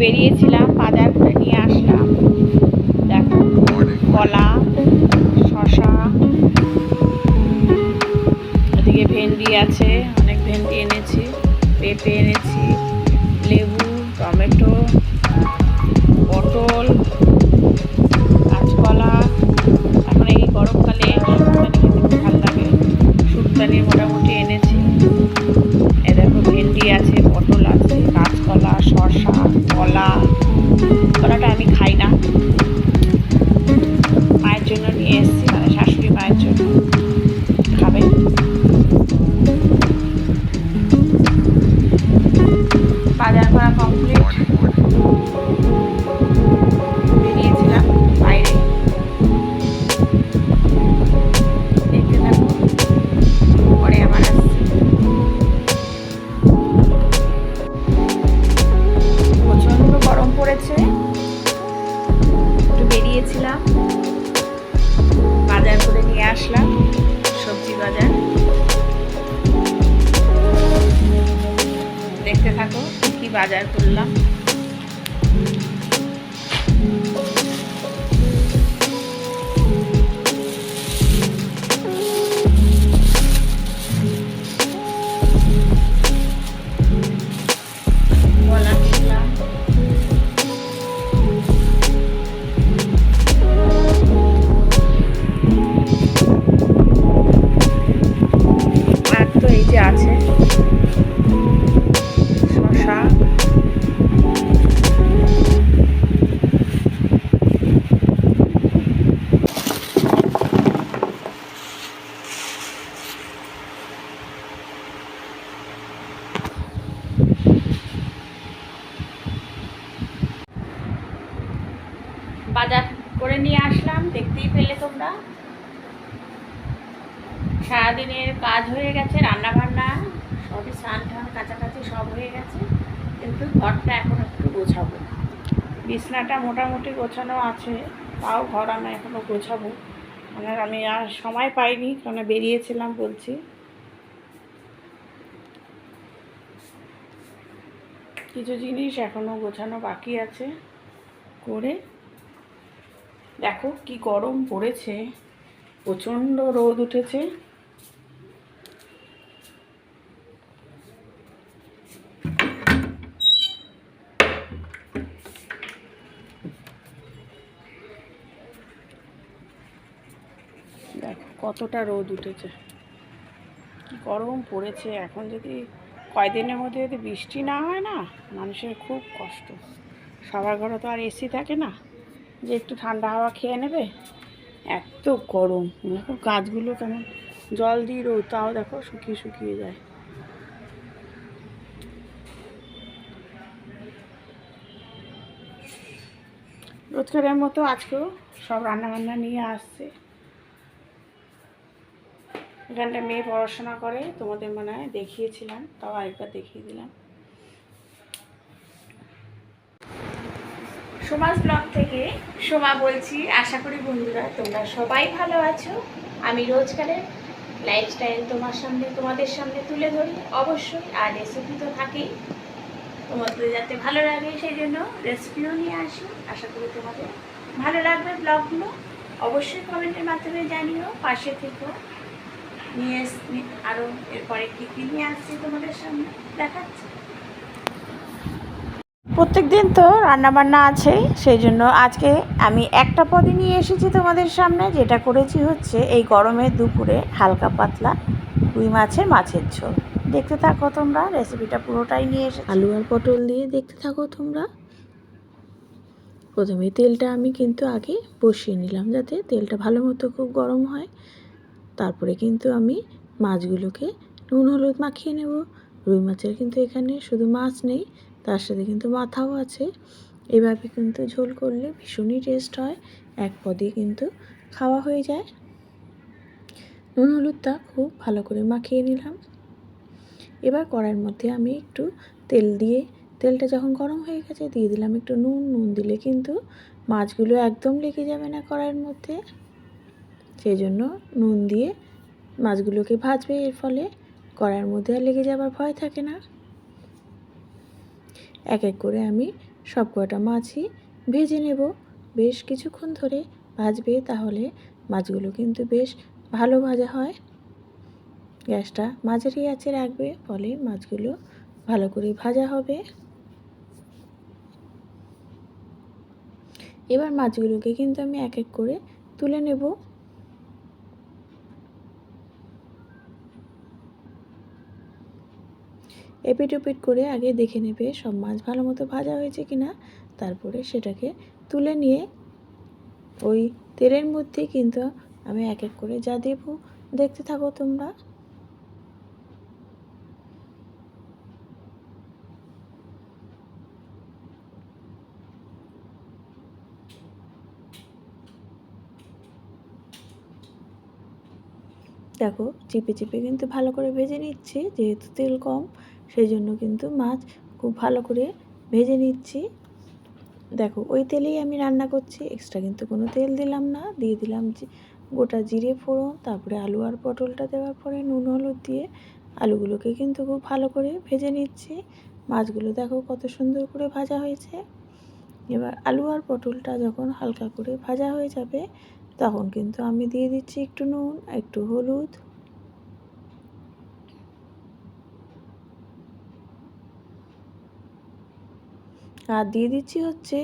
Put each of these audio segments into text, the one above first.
বেরিয়েছিলাম, বাজার করে নিয়ে আসলাম। দেখো, কলা, শশা, ওদিকে ভেন্ডি আছে, অনেক ভেন্ডি এনেছি, পেঁপে এনেছি, লেবু, টমেটো, পটল, কাঁচকলা। এখন এই গরমকালে শুকতানি খেতে খুব ভালো লাগে, শুকতানি মোটামুটি এনেছি। এ দেখো, ভেন্ডি আছে, পটল আছে, কাঁচকলা, শশা, কলা। কলাটা আমি খাই না, মায়ের জন্য নিয়ে এসেছি, মানে শাশুড়ি মায়ের জন্য খাবে। বাজার করা কমপ্লিট, বেরিয়েছিলাম বাইরে। দেখতে থাকো, পরে আবার আসছি। প্রচণ্ড গরম পড়েছে, একটু বেরিয়েছিলাম, বাজার করে নিয়ে আসলাম, সবজি বাজার। দেখতে থাকো কি বাজার করলাম। কলা কিনলাম, আর তো এই যে আছে শশা, বাজার করে নিয়ে আসলাম। দেখতেই পেলে তোমরা, সারাদিনের কাজ হয়ে গেছে, রান্না বান্না সবই, স্নান টান কাছাকাছি সব হয়ে গেছে, কিন্তু ঘরটা এখন একটু গোছাবো। বিছনাটা মোটামুটি গোছানো আছে, তাও ঘর আমি এখনও গোছাবো। মানে আমি আর সময় পাইনি, কারণ বেরিয়েছিলাম বলছি। কিছু জিনিস এখনও গোছানো বাকি আছে, করে। দেখো কি গরম পড়েছে, প্রচণ্ড রোদ উঠেছে। দেখো কতটা রোদ উঠেছে, কি গরম পড়েছে। এখন যদি কয়দিনের মধ্যে যদি বৃষ্টি না হয় না, মানুষের খুব কষ্ট। সবার ঘরে তো আর এসি থাকে না যে একটু ঠান্ডা হাওয়া খেয়ে নেবে, এত গরম। দেখো গাছগুলো কেমন, জল দিয়ে রোদ, তাও দেখো শুকিয়ে শুকিয়ে যায়। রোজকারের মতো আজকেও সব রান্নাবান্না নিয়ে আসছে। এখানটা মেয়ে পড়াশোনা করে, তোমাদের মনে হয় দেখিয়েছিলাম, তাও আরেকবার দেখিয়ে দিলাম। সোমাস ব্লগ থেকে সোমা বলছি। আশা করি বন্ধুরা তোমরা সবাই ভালো আছো। আমি রোজকারের লাইফস্টাইল তোমাদের সামনে তুলে ধরি অবশ্যই, আর রেসিপি তো থাকেই, তোমাদের যাতে ভালো লাগে সেই জন্য রেসিপিও নিয়ে আসি। আশা করি তোমাদের ভালো লাগবে ব্লগগুলো, অবশ্যই কমেন্টের মাধ্যমে জানিও, পাশে থেকেও। নিয়ে আরও এরপরে কী কী নিয়ে আসছি তোমাদের সামনে দেখাচ্ছি। প্রত্যেক দিন তো রান্নাবান্না আছেই, সেই জন্য আজকে আমি একটা পদই নিয়ে এসেছি তোমাদের সামনে। যেটা করেছি হচ্ছে এই গরমের দুপুরে হালকা পাতলা রুই মাছের ঝোল। দেখতে থাকো তোমরা, রেসিপিটা পুরোটাই নিয়ে এসে আলু আর পটল দিয়ে। দেখতে থাকো তোমরা। প্রথমে তেলটা আমি কিন্তু আগে বসিয়ে নিলাম, যাতে তেলটা ভালো মতো খুব গরম হয়। তারপরে কিন্তু আমি মাছগুলোকে নুন হলুদ মাখিয়ে নেব। রুই মাছের কিন্তু এখানে শুধু মাছ নেই, তার সাথে কিন্তু মাথাও আছে। এভাবে কিন্তু ঝোল করলে ভীষণই টেস্ট হয়, এক পদে কিন্তু খাওয়া হয়ে যায়। নুন হলুদটা খুব ভালো করে মাখিয়ে নিলাম। এবার কড়াইয়ের মধ্যে আমি একটু তেল দিয়ে, তেলটা যখন গরম হয়ে গেছে দিয়ে দিলাম একটু নুন দিলে কিন্তু মাছগুলো একদম লেগে যাবে না কড়াইয়ের মধ্যে, সেই জন্য নুন দিয়ে মাছগুলোকে ভাজবে। এর ফলে কড়াইয়ের মধ্যে আর লেগে যাবার ভয় থাকে না। এক এক করে আমি সব কটা মাছই ভেজে নেব। বেশ কিছুক্ষণ ধরে ভাজবে, তাহলে মাছগুলো কিন্তু বেশ ভালো ভাজা হয়। গ্যাসটা মাঝারি আঁচে রাখবে, ফলে মাছগুলো ভালো করে ভাজা হবে। এবার মাছগুলোকে কিন্তু আমি এক এক করে তুলে নেব। এপিট ওপিট করে আগে দেখে নেবে সব মাছ ভালো মতো ভাজা হয়েছে কিনা, তারপরে সেটাকে তুলে নিয়ে ওই তেলের মধ্যে কিন্তু আমি এক এক করে যা দেব দেখতে থাকো তোমরা। দেখো চিপে চিপে কিন্তু ভালো করে ভেজে নিচ্ছি, যেহেতু তেল কম সেই জন্য কিন্তু মাছ খুব ভালো করে ভেজে নিচ্ছি। দেখো ওই তেলেই আমি রান্না করছি, এক্সট্রা কিন্তু কোনো তেল দিলাম না। দিয়ে দিলাম গোটা জিরে ফোড়ন, তারপরে আলু আর পটলটা দেওয়ার পরে নুন হলুদ দিয়ে আলুগুলোকে কিন্তু খুব ভালো করে ভেজে নিচ্ছি। মাছগুলো দেখো কত সুন্দর করে ভাজা হয়েছে। এবার আলু আর পটলটা যখন হালকা করে ভাজা হয়ে যাবে, তখন কিন্তু আমি দিয়ে দিচ্ছি একটু নুন, একটু হলুদ, আর দিয়ে দিচ্ছি হচ্ছে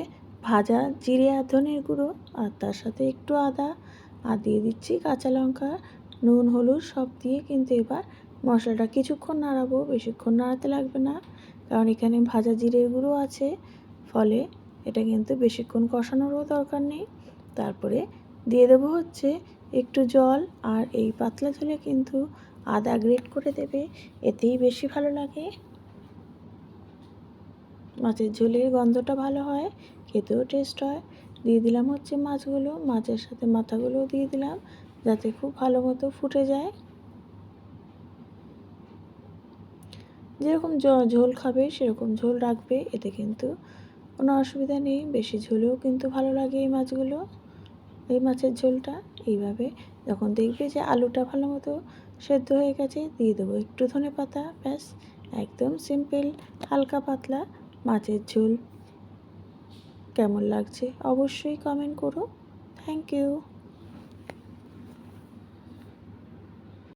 ভাজা জিরে আর ধনের গুঁড়ো, আর তার সাথে একটু আদা, আর দিয়ে দিচ্ছি কাঁচা লঙ্কা। নুন হলুদ সব দিয়ে কিন্তু এবার মশলাটা কিছুক্ষণ নাড়াবো, বেশিক্ষণ নাড়াতে লাগবে না, কারণ এখানে ভাজা জিরের গুঁড়ো আছে, ফলে এটা কিন্তু বেশিক্ষণ কষানোরও দরকার নেই। তারপরে দিয়ে দেবো হচ্ছে একটু জল, আর এই পাতলা ঝোলে কিন্তু আদা গ্রেট করে দেবে, এতেই বেশি ভালো লাগে। মাছের ঝোলের গন্ধটা ভালো হয়, খেতেও টেস্ট হয়। দিয়ে দিলাম হচ্ছে মাছগুলো, মাছের সাথে মাথাগুলোও দিয়ে দিলাম, যাতে খুব ভালো মতো ফুটে যায়। যেরকম ঝোল খাবে সেরকম ঝোল রাখবে, এতে কিন্তু কোনো অসুবিধা নেই। বেশি ঝোলেও কিন্তু ভালো লাগে এই মাছগুলো, এই মাছের ঝোলটা। এইভাবে যখন দেখবে যে আলুটা ভালো মতো সেদ্ধ হয়ে গেছে, দিয়ে দেবো একটু ধনেপাতা। ব্যাস, একদম সিম্পল হালকা পাতলা মাছের ঝোল। কেমন লাগছে অবশ্যই কমেন্ট করো। Thank you.